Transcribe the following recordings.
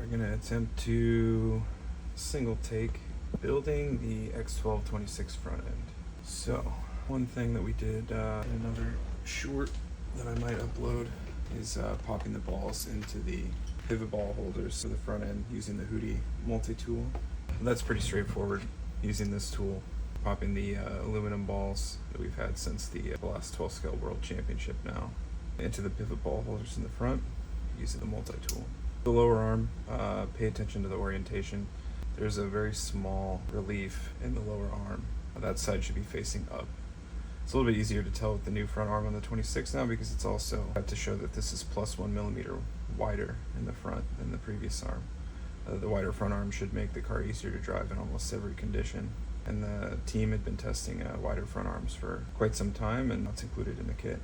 We're gonna attempt to single take building the X12’26 front end. So one thing that we did in another short that I might upload is popping the balls into the pivot ball holders for the front end using the Hootie multi-tool. That's pretty straightforward using this tool. Popping the aluminum balls that we've had since the last 12 scale world championship now into the pivot ball holders in the front using the multi-tool. The lower arm, pay attention to the orientation. There's a very small relief in the lower arm. That side should be facing up. It's a little bit easier to tell with the new front arm on the 26 now because it's also to show that this is plus 1 millimeter wider in the front than the previous arm. The wider front arm should make the car easier to drive in almost every condition. And the team had been testing wider front arms for quite some time, and that's included in the kit.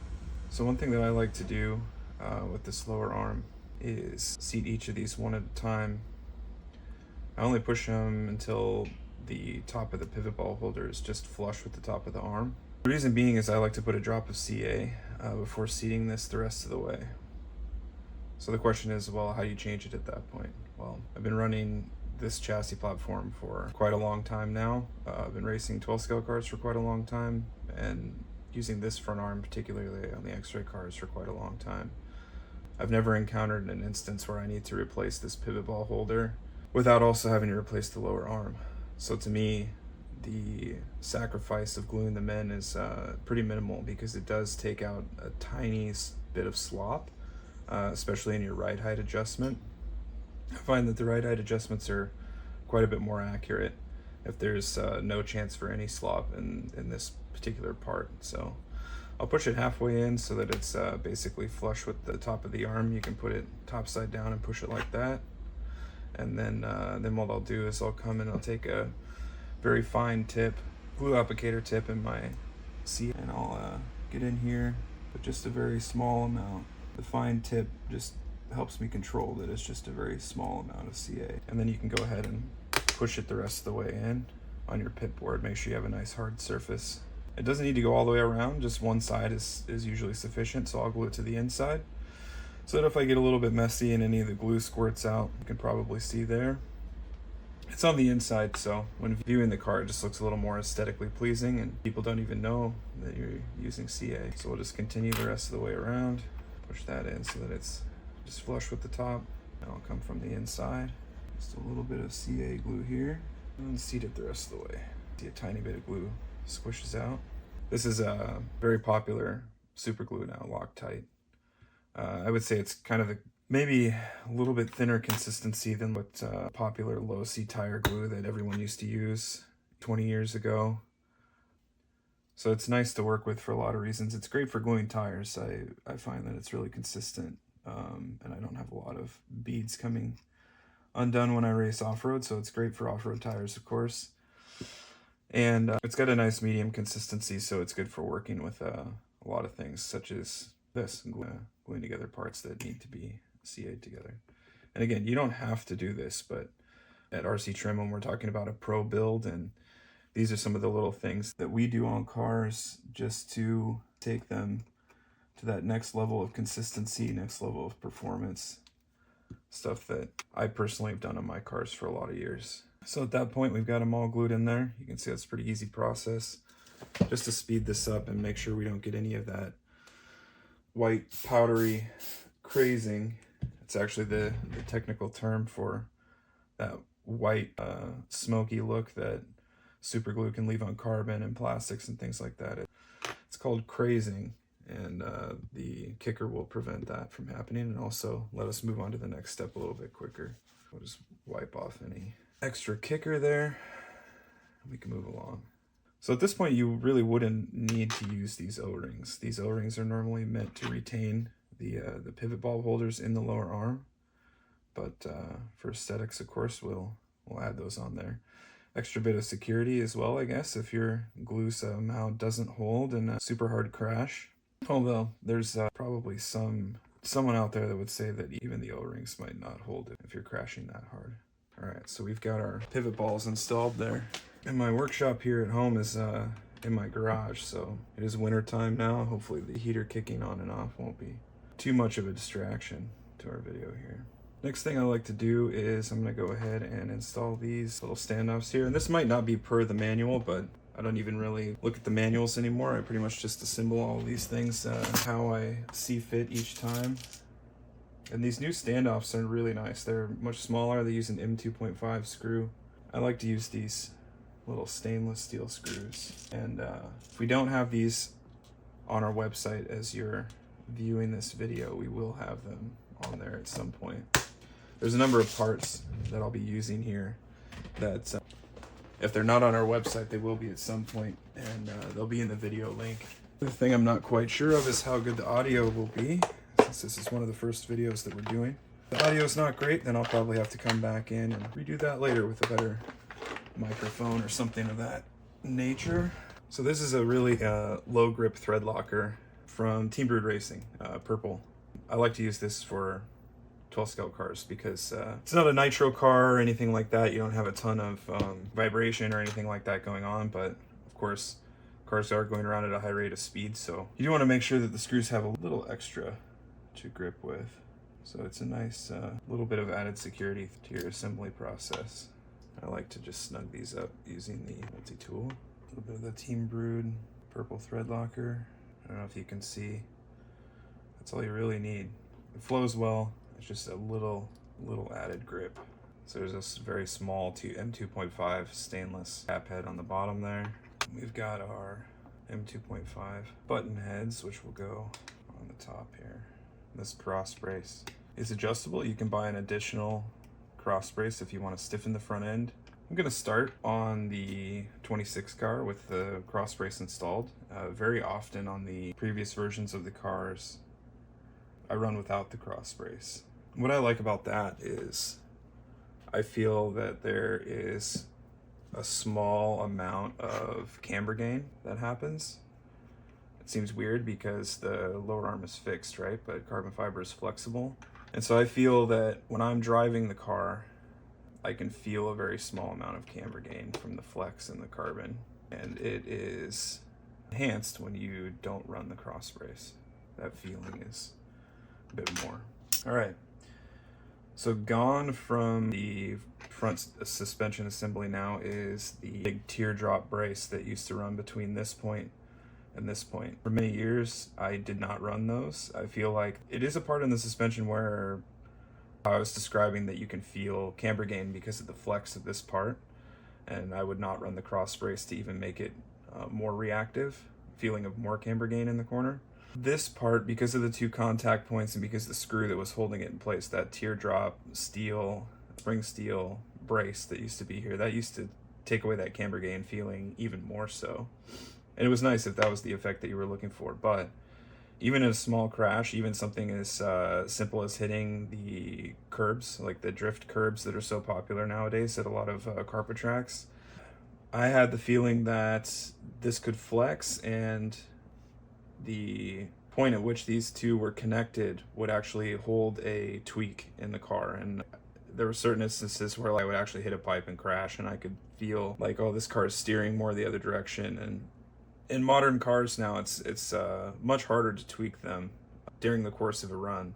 So one thing that I like to do with this lower arm is seat each of these one at a time. I only push them until the top of the pivot ball holder is just flush with the top of the arm. The reason being is I like to put a drop of CA before seating this the rest of the way. So the question is, well, how do you change it at that point? Well, I've been running this chassis platform for quite a long time now. I've been racing 12 scale cars for quite a long time, and using this front arm, particularly on the X-Ray cars, for quite a long time. I've never encountered an instance where I need to replace this pivot ball holder without also having to replace the lower arm. So to me, the sacrifice of gluing them in is pretty minimal because it does take out a tiny bit of slop, especially in your ride height adjustment. I find that the ride height adjustments are quite a bit more accurate if there's no chance for any slop in this particular part. So I'll push it halfway in so that it's basically flush with the top of the arm. You can put it top side down and push it like that. And then what I'll do is I'll come and I'll take a very fine tip, glue applicator tip in my seat, and I'll get in here with just a very small amount. The fine tip just helps me control that it's just a very small amount of CA. And then you can go ahead and push it the rest of the way in on your pit board. Make sure you have a nice hard surface. It doesn't need to go all the way around, just one side is usually sufficient, so I'll glue it to the inside. So that if I get a little bit messy and any of the glue squirts out, you can probably see there. It's on the inside, so when viewing the car, it just looks a little more aesthetically pleasing and people don't even know that you're using CA. So we'll just continue the rest of the way around, push that in so that it's just flush with the top. Now I'll come from the inside, just a little bit of CA glue here, and seat it the rest of the way. See a tiny bit of glue squishes out. This is a very popular super glue now, Loctite. I would say it's kind of maybe a little bit thinner consistency than what popular low C tire glue that everyone used to use 20 years ago. So it's nice to work with for a lot of reasons. It's great for gluing tires. I find that it's really consistent, and I don't have a lot of beads coming undone when I race off-road, so it's great for off-road tires, of course. And it's got a nice medium consistency, so it's good for working with a lot of things, such as this, gluing together parts that need to be CA'd together. And again, you don't have to do this, but at RCTrim, when we're talking about a pro build, and these are some of the little things that we do on cars just to take them to that next level of consistency, next level of performance, stuff that I personally have done on my cars for a lot of years. So at that point, we've got them all glued in there. You can see it's a pretty easy process. Just to speed this up and make sure we don't get any of that white powdery crazing. It's actually the technical term for that white smoky look that super glue can leave on carbon and plastics and things like that. It's called crazing, and the kicker will prevent that from happening and also let us move on to the next step a little bit quicker. We'll just wipe off any extra kicker there. We can move along. So at this point, you really wouldn't need to use these O-rings. These O-rings are normally meant to retain the pivot ball holders in the lower arm, but for aesthetics, of course, we'll add those on there. Extra bit of security as well, I guess, if your glue somehow doesn't hold in a super hard crash. Although there's probably someone out there that would say that even the O-rings might not hold it if you're crashing that hard. All right, so we've got our pivot balls installed there. And my workshop here at home is in my garage, so it is winter time now. Hopefully the heater kicking on and off won't be too much of a distraction to our video here. Next thing I like to do is I'm going to go ahead and install these little standoffs here. And this might not be per the manual, but I don't even really look at the manuals anymore. I pretty much just assemble all these things how I see fit each time. And these new standoffs are really nice. They're much smaller. They use an M2.5 screw. I like to use these little stainless steel screws. And if we don't have these on our website as you're viewing this video, we will have them on there at some point. There's a number of parts that I'll be using here that if they're not on our website, they will be at some point, and they'll be in the video link. The thing I'm not quite sure of is how good the audio will be, since this is one of the first videos that we're doing. If the audio is not great, then I'll probably have to come back in and redo that later with a better microphone or something of that nature. So this is a really low grip thread locker from Team Brewed Racing, purple. I like to use this for 12 scale cars because it's not a nitro car or anything like that. You don't have a ton of vibration or anything like that going on, but of course cars are going around at a high rate of speed, so you do want to make sure that the screws have a little extra to grip with. So it's a nice little bit of added security to your assembly process. I like to just snug these up using the multi-tool. A little bit of the Team Brewed purple thread locker. I don't know if you can see. That's all you really need. It flows well. It's just a little added grip. So there's this very small M2.5 stainless cap head on the bottom there. We've got our M2.5 button heads, which will go on the top here. This cross brace is adjustable. You can buy an additional cross brace if you want to stiffen the front end. I'm going to start on the 26 car with the cross brace installed. Very often on the previous versions of the cars, I run without the cross brace. What I like about that is I feel that there is a small amount of camber gain that happens. It seems weird because the lower arm is fixed, right? But carbon fiber is flexible. And so I feel that when I'm driving the car, I can feel a very small amount of camber gain from the flex in the carbon. And it is enhanced when you don't run the cross brace. That feeling is a bit more. All right. So gone from the front suspension assembly now is the big teardrop brace that used to run between this point and this point. For many years, I did not run those. I feel like it is a part in the suspension where I was describing that you can feel camber gain because of the flex of this part, and I would not run the cross brace to even make it more reactive, feeling of more camber gain in the corner. This part, because of the two contact points and because the screw that was holding it in place, that teardrop steel, spring steel brace that used to be here, that used to take away that camber gain feeling even more so. And it was nice if that was the effect that you were looking for, but even in a small crash, even something as simple as hitting the curbs, like the drift curbs that are so popular nowadays at a lot of carpet tracks, I had the feeling that this could flex, and the point at which these two were connected would actually hold a tweak in the car. And there were certain instances where I would actually hit a pipe and crash, and I could feel like, oh, this car is steering more the other direction. And in modern cars now, it's much harder to tweak them during the course of a run,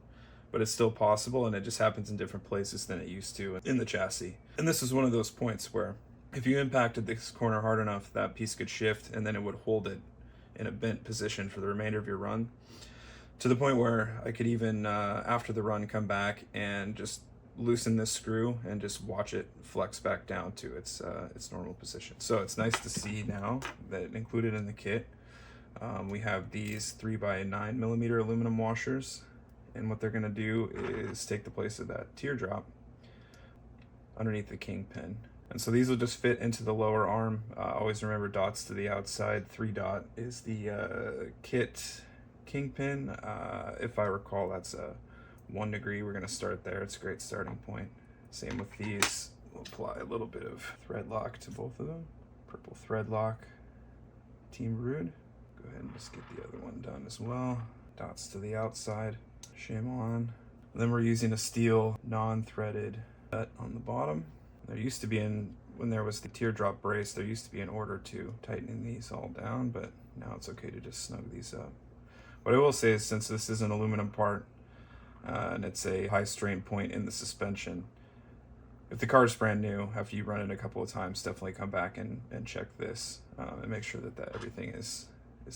but it's still possible, and it just happens in different places than it used to in the chassis. And this is one of those points where if you impacted this corner hard enough, that piece could shift, and then it would hold it in a bent position for the remainder of your run, to the point where I could even after the run come back and just loosen this screw and just watch it flex back down to its normal position. So it's nice to see now that included in the kit we have these 3x9mm aluminum washers, and what they're going to do is take the place of that teardrop underneath the Kingpin. And so these will just fit into the lower arm. Always remember dots to the outside. 3-dot is the kit Kingpin. If I recall, that's a 1 degree. We're going to start there. It's a great starting point. Same with these. We'll apply a little bit of thread lock to both of them. Purple thread lock, Team Brewed. Go ahead and just get the other one done as well. Dots to the outside. Shim on. And then we're using a steel non-threaded nut on the bottom. There used to be, when there was the teardrop brace, there used to be an order to tightening these all down, but now it's okay to just snug these up. What I will say is, since this is an aluminum part, and it's a high strain point in the suspension. If the car is brand new, after you run it a couple of times, definitely come back and check this and make sure that everything is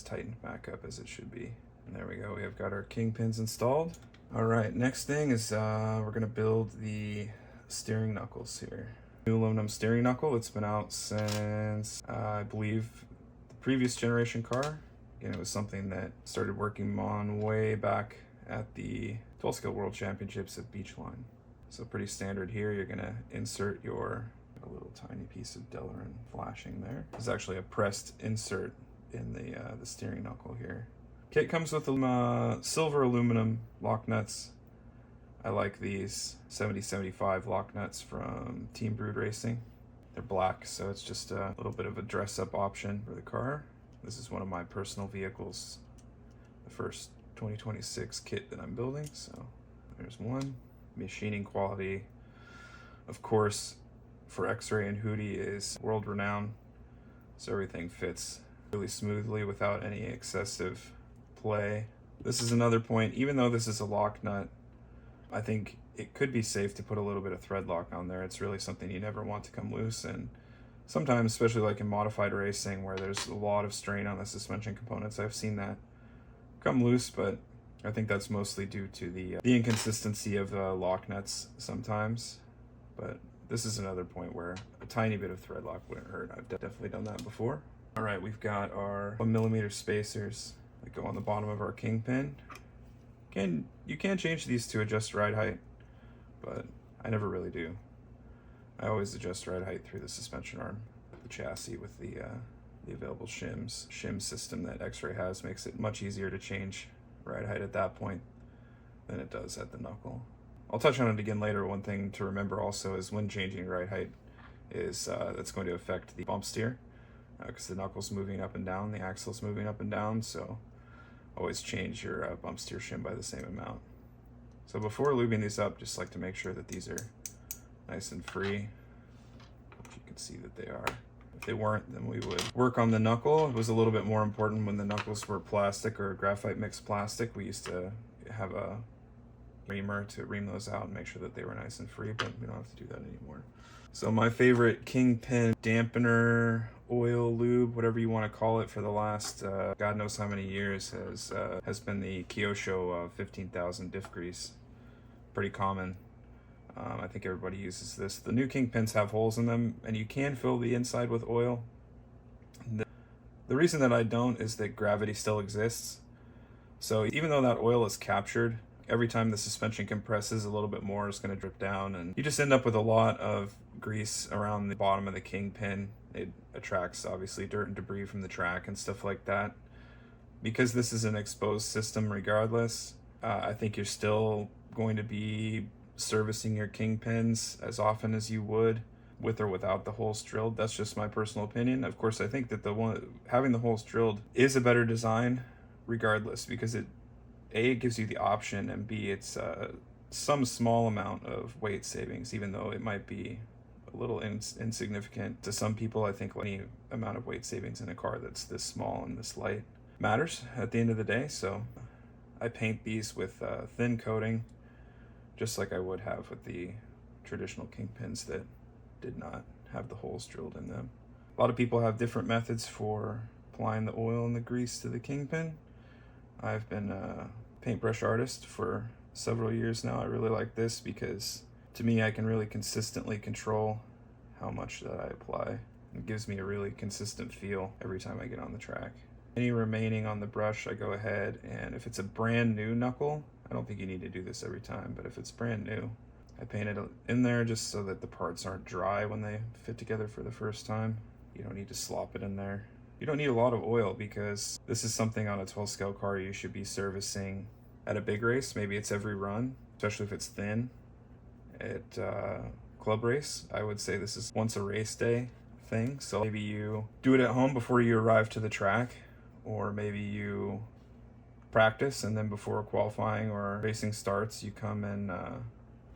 tightened back up as it should be. And there we go, we have got our kingpins installed. All right, next thing is we're gonna build the steering knuckles here. New aluminum steering knuckle. It's been out since I believe the previous generation car. Again, it was something that started working on way back at the 12 Scale World Championships at Beachline. So pretty standard here. You're gonna insert a little tiny piece of Delrin flashing there. There's actually a pressed insert in the steering knuckle here. Kit comes with silver aluminum lock nuts. I like these 7075 lock nuts from Team Brood Racing. They're black, so it's just a little bit of a dress-up option for the car. This is one of my personal vehicles, the first 2026 kit that I'm building. So there's one. Machining quality, of course, for X-Ray and Hootie is world renowned, so everything fits really smoothly without any excessive play. This is another point, even though this is a lock nut, I think it could be safe to put a little bit of thread lock on there. It's really something you never want to come loose, and sometimes, especially like in modified racing where there's a lot of strain on the suspension components, I've seen that come loose, but I think that's mostly due to the inconsistency of the lock nuts sometimes. But this is another point where a tiny bit of thread lock wouldn't hurt. I've definitely done that before. All right, we've got our 1mm spacers that go on the bottom of our Kingpin. You can change these to adjust ride height, but I never really do. I always adjust ride height through the suspension arm. The chassis with the available shims. Shim system that X-Ray has makes it much easier to change ride height at that point than it does at the knuckle. I'll touch on it again later. One thing to remember also is when changing ride height is that's going to affect the bump steer because the knuckle's moving up and down, the axle's moving up and down, so always change your bump steer shim by the same amount. So before lubing these up, just like to make sure that these are nice and free, which you can see that they are. If they weren't, then we would work on the knuckle. It was a little bit more important when the knuckles were plastic or graphite mixed plastic. We used to have a reamer to ream those out and make sure that they were nice and free, but we don't have to do that anymore. So my favorite Kingpin dampener, oil, lube, whatever you want to call it, for the last God knows how many years has been the Kyosho 15,000 diff grease. Pretty common. I think everybody uses this. The new Kingpins have holes in them, and you can fill the inside with oil. The reason that I don't is that gravity still exists. So even though that oil is captured, every time the suspension compresses, a little bit more is going to drip down, and you just end up with a lot of grease around the bottom of the Kingpin. It attracts, obviously, dirt and debris from the track and stuff like that. Because this is an exposed system regardless, I think you're still going to be servicing your Kingpins as often as you would with or without the holes drilled. That's just my personal opinion. Of course, I think that having the holes drilled is a better design regardless, because it gives you the option, and B, it's some small amount of weight savings, even though it might be a little insignificant to some people. I think any amount of weight savings in a car that's this small and this light matters at the end of the day. So I paint these with thin coating, just like I would have with the traditional Kingpins that did not have the holes drilled in them. A lot of people have different methods for applying the oil and the grease to the Kingpin. I've been a paintbrush artist for several years now. I really like this because to me, I can really consistently control how much that I apply. It gives me a really consistent feel every time I get on the track. Any remaining on the brush, I go ahead, and if it's a brand new knuckle, I don't think you need to do this every time, but if it's brand new, I paint it in there just so that the parts aren't dry when they fit together for the first time. You don't need to slop it in there. You don't need a lot of oil because this is something on a 12 scale car you should be servicing at a big race. Maybe it's every run, especially if it's thin. At club race, I would say this is once a race day thing. So maybe you do it at home before you arrive to the track, or maybe you practice and then before qualifying or racing starts, you come and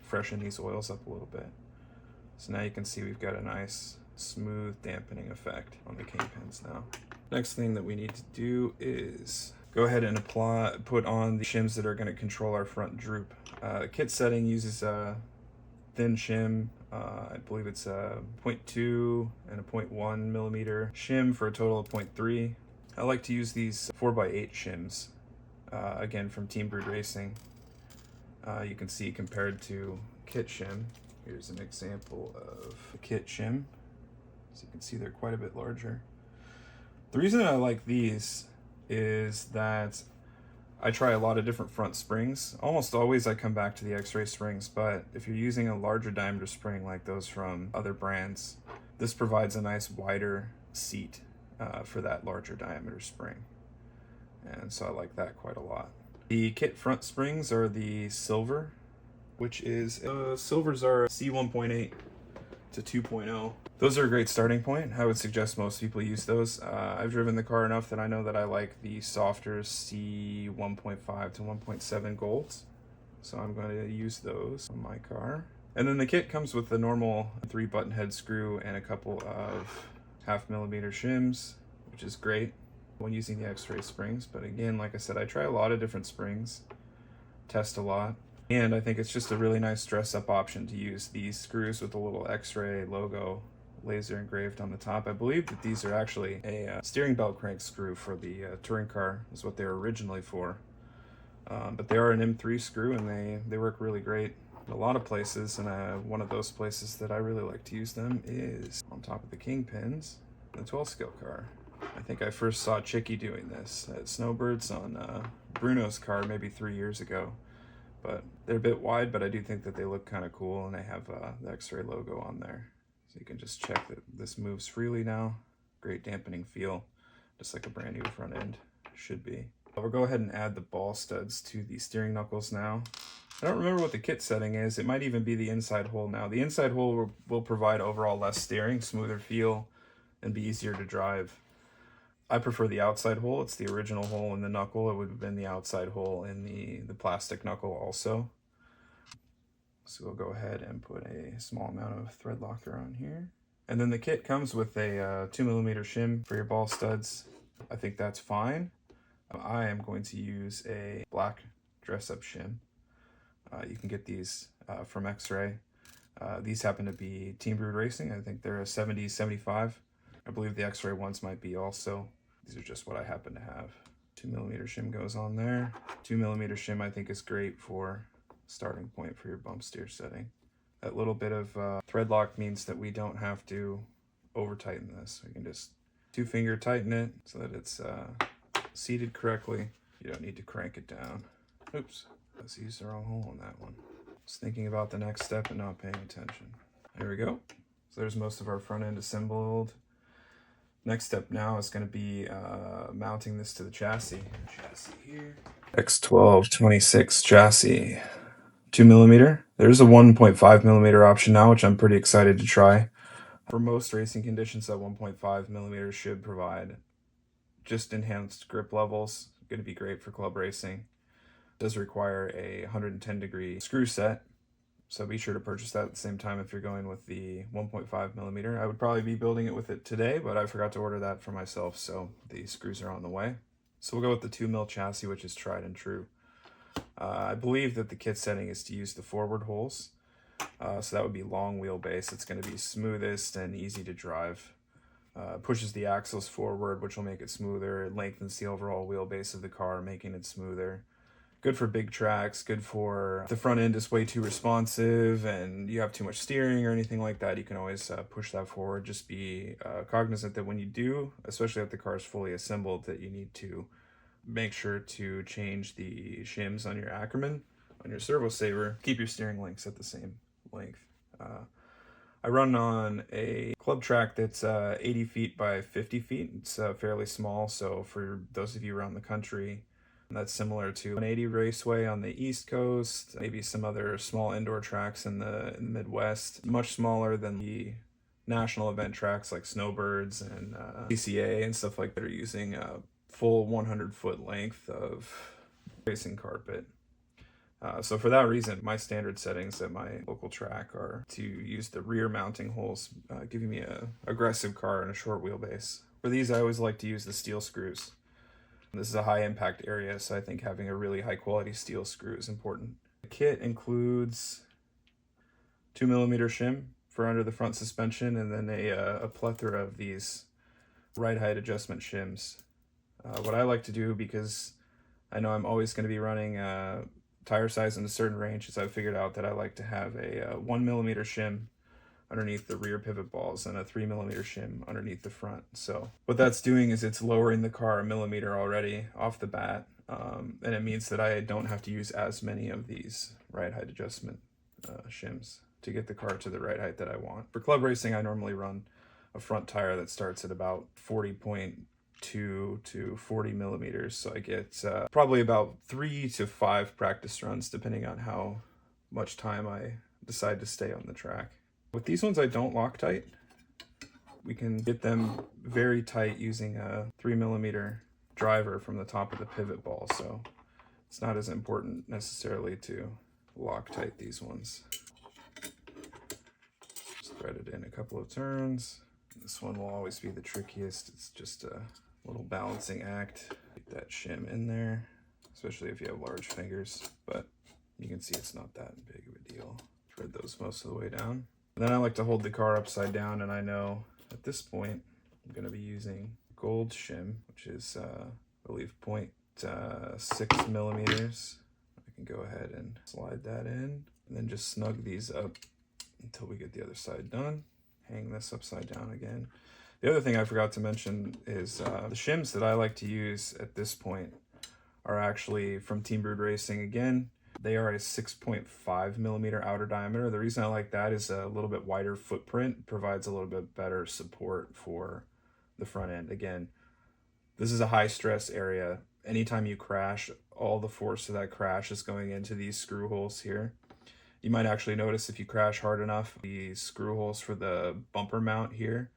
freshen these oils up a little bit. So now you can see we've got a nice smooth dampening effect on the Kingpins now. Next thing that we need to do is go ahead and put on the shims that are going to control our front droop. Kit setting uses a thin shim. I believe it's a 0.2 and a 0.1 millimeter shim for a total of 0.3. I like to use these 4x8 shims, again from Team Brewed Racing. You can see compared to kit shim. Here's an example of a kit shim. So you can see they're quite a bit larger. The reason I like these is that I try a lot of different front springs. Almost always I come back to the X-Ray springs, but if you're using a larger diameter spring like those from other brands, this provides a nice wider seat for that larger diameter spring. And so I like that quite a lot. The kit front springs are the silver, which is, silvers are C1.8 to 2.0. Those are a great starting point. I would suggest most people use those. I've driven the car enough that I know that I like the softer C1.5 to 1.7 golds. So I'm going to use those on my car. And then the kit comes with the normal 3 button head screw and a couple of 0.5 millimeter shims, which is great when using the X-Ray springs. But again, like I said, I try a lot of different springs, test a lot. And I think it's just a really nice dress-up option to use these screws with a little X-Ray logo laser engraved on the top. I believe that these are actually a steering belt crank screw for the touring car, is what they were originally for. But they are an M3 screw, and they work really great in a lot of places. And one of those places that I really like to use them is on top of the kingpins in the 12 scale car. I think I first saw Chicky doing this at Snowbirds on Bruno's car maybe 3 years ago. But they're a bit wide, but I do think that they look kind of cool, and they have the X-Ray logo on there. So you can just check that this moves freely now. Great dampening feel, just like a brand new front end should be. We'll go ahead and add the ball studs to the steering knuckles now. I don't remember what the kit setting is. It might even be the inside hole now. The inside hole will provide overall less steering, smoother feel, and be easier to drive. I prefer the outside hole. It's the original hole in the knuckle. It would have been the outside hole in the plastic knuckle also. So we'll go ahead and put a small amount of thread locker on here. And then the kit comes with a 2 millimeter shim for your ball studs. I think that's fine. I am going to use a black dress-up shim. You can get these from X-Ray. These happen to be Team Brewed Racing. I think they're a 70-75. I believe the X-Ray ones might be also. These are just what I happen to have. 2 millimeter shim goes on there. 2 millimeter shim I think is great for starting point for your bump steer setting. That little bit of thread lock means that we don't have to over tighten this. We can just 2-finger tighten it so that it's seated correctly. You don't need to crank it down. Oops, let's use the wrong hole on that one. Just thinking about the next step and not paying attention. There we go. So there's most of our front end assembled. Next step now is going to be mounting this to the chassis. Here. X12’26 chassis. 2 millimeter. There's a 1.5 millimeter option now, which I'm pretty excited to try. For most racing conditions, that 1.5 millimeter should provide just enhanced grip levels. Going to be great for club racing. It does require a 110-degree screw set, so be sure to purchase that at the same time if you're going with the 1.5 millimeter. I would probably be building it with it today, but I forgot to order that for myself, so the screws are on the way. So we'll go with the 2 mil chassis, which is tried and true. I believe that the kit setting is to use the forward holes. So that would be long wheelbase. It's going to be smoothest and easy to drive. Pushes the axles forward, which will make it smoother. It lengthens the overall wheelbase of the car, making it smoother. Good for big tracks, good for if the front end is way too responsive and you have too much steering or anything like that. You can always push that forward. Just be cognizant that when you do, especially if the car is fully assembled, that you need to make sure to change the shims on your Ackerman, on your servo saver. Keep your steering links at the same length. I run on a club track that's 80 feet by 50 feet. It's fairly small, so for those of you around the country, that's similar to an 80 raceway on the East Coast, maybe some other small indoor tracks in the Midwest. Much smaller than the national event tracks like Snowbirds and CCA and stuff like that are using a full 100-foot length of racing carpet. So for that reason, my standard settings at my local track are to use the rear mounting holes, giving me a aggressive car and a short wheelbase. For these, I always like to use the steel screws. This is a high impact area, so I think having a really high quality steel screw is important. The kit includes 2mm shim for under the front suspension, and then a plethora of these ride height adjustment shims. What I like to do, because I know I'm always going to be running tire size in a certain range, is I've figured out that I like to have a 1mm shim underneath the rear pivot balls and a 3mm shim underneath the front. So what that's doing is it's lowering the car a millimeter already off the bat, and it means that I don't have to use as many of these ride height adjustment shims to get the car to the ride height that I want. For club racing, I normally run a front tire that starts at about 40.2 to 40mm, so I get probably about 3 to 5 practice runs depending on how much time I decide to stay on the track. With these ones, I don't Loctite. We can get them very tight using a 3mm driver from the top of the pivot ball, so it's not as important necessarily to Loctite these ones. Just thread it in a couple of turns. This one will always be the trickiest. It's just a little balancing act. Get that shim in there, especially if you have large fingers, but you can see it's not that big of a deal. Thread those most of the way down. And then I like to hold the car upside down, and I know at this point I'm going to be using gold shim, which is I believe 0.6mm. I can go ahead and slide that in, and then just snug these up until we get the other side done. Hang this upside down again. The other thing I forgot to mention is the shims that I like to use at this point are actually from Team Brewed Racing again. They are a 6.5mm outer diameter. The reason I like that is a little bit wider footprint, provides a little bit better support for the front end. Again, this is a high stress area. Anytime you crash, all the force of that crash is going into these screw holes here. You might actually notice if you crash hard enough, the screw holes for the bumper mount here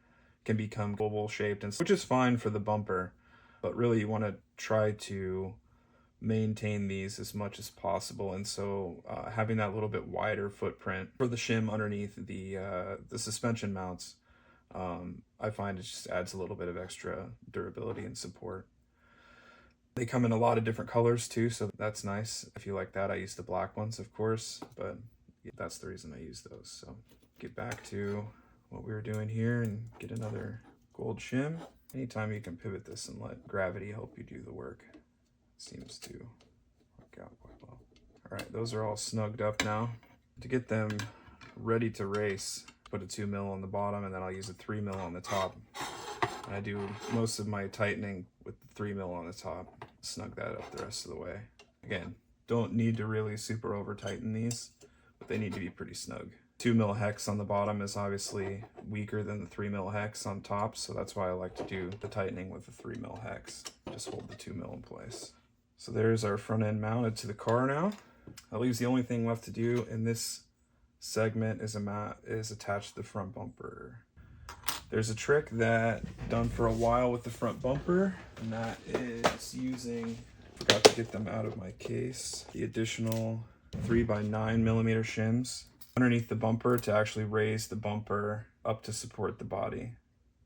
can become oval shaped, which is fine for the bumper, but really you want to try to maintain these as much as possible, and so having that little bit wider footprint for the shim underneath the suspension mounts, I find it just adds a little bit of extra durability and support. They come in a lot of different colors too, so that's nice. If you like that, I use the black ones, of course, but that's the reason I use those. So get back to what we were doing here and get another gold shim. Anytime you can pivot this and let gravity help you do the work, seems to work out quite well. All right, those are all snugged up now. To get them ready to race, put a 2mm on the bottom, and then I'll use a 3mm on the top. And I do most of my tightening with the 3mm on the top. Snug that up the rest of the way. Again, don't need to really super over tighten these, but they need to be pretty snug. 2mm hex on the bottom is obviously weaker than the 3mm hex on top, so that's why I like to do the tightening with the 3mm hex. Just hold the 2mm in place. So there's our front end mounted to the car now. That leaves the only thing left to do in this segment is attach the front bumper. There's a trick that I've done for a while with the front bumper, and that is using, forgot to get them out of my case, the additional 3x9mm shims underneath the bumper to actually raise the bumper up to support the body.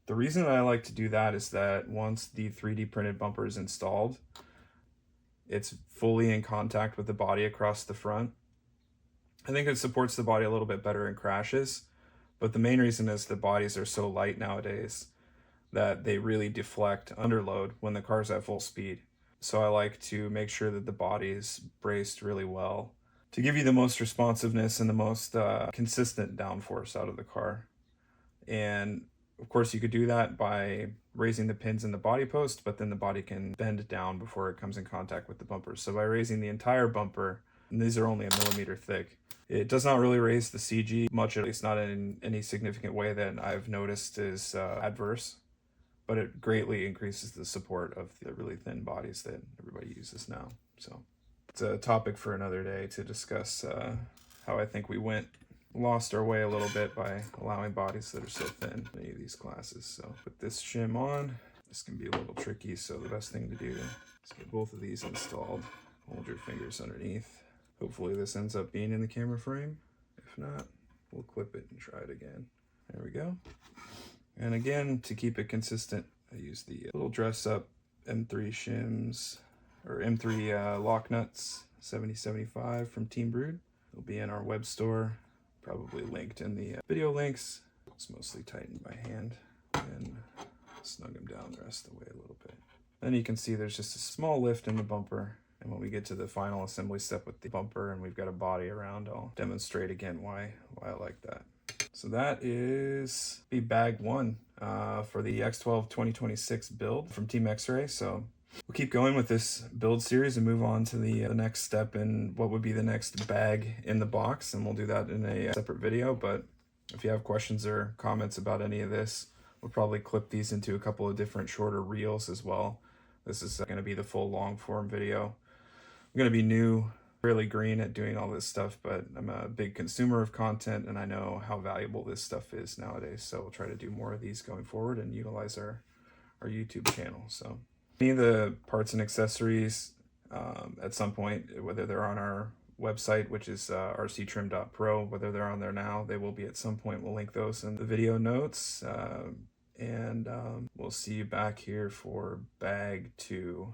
The reason that I like to do that is that once the 3D printed bumper is installed, it's fully in contact with the body across the front. I think it supports the body a little bit better in crashes, but the main reason is the bodies are so light nowadays that they really deflect under load when the car's at full speed. So I like to make sure that the body is braced really well to give you the most responsiveness and the most consistent downforce out of the car. And of course you could do that by raising the pins in the body post, but then the body can bend down before it comes in contact with the bumper. So by raising the entire bumper, and these are only 1 millimeter thick, it does not really raise the CG much, at least not in any significant way that I've noticed is adverse, but it greatly increases the support of the really thin bodies that everybody uses now. So it's a topic for another day to discuss how I think we lost our way a little bit by allowing bodies that are so thin in any of these classes. So put this shim on. This can be a little tricky, so the best thing to do is get both of these installed. Hold your fingers underneath. Hopefully this ends up being in the camera frame. If not, we'll clip it and try it again. There we go. And again, to keep it consistent, I use the little dress up M3 shims, or M3 lock nuts, 7075 from Team Brood. They'll be in our web store, probably linked in the video links. It's mostly tightened by hand, and snug them down the rest of the way a little bit. Then you can see there's just a small lift in the bumper, and when we get to the final assembly step with the bumper and we've got a body around, I'll demonstrate again why I like that. So that is the bag one for the X12 2026 build from Team X-Ray. So we'll keep going with this build series and move on to the next step in what would be the next bag in the box, and we'll do that in a separate video. But if you have questions or comments about any of this, we'll probably clip these into a couple of different shorter reels as well. This is going to be the full long form video. I'm going to be new, really green at doing all this stuff, but I'm a big consumer of content and I know how valuable this stuff is nowadays. So we'll try to do more of these going forward and utilize our YouTube channel. So any of the parts and accessories at some point, whether they're on our website, which is rctrim.pro, whether they're on there now, they will be at some point. We'll link those in the video notes. And we'll see you back here for bag 2.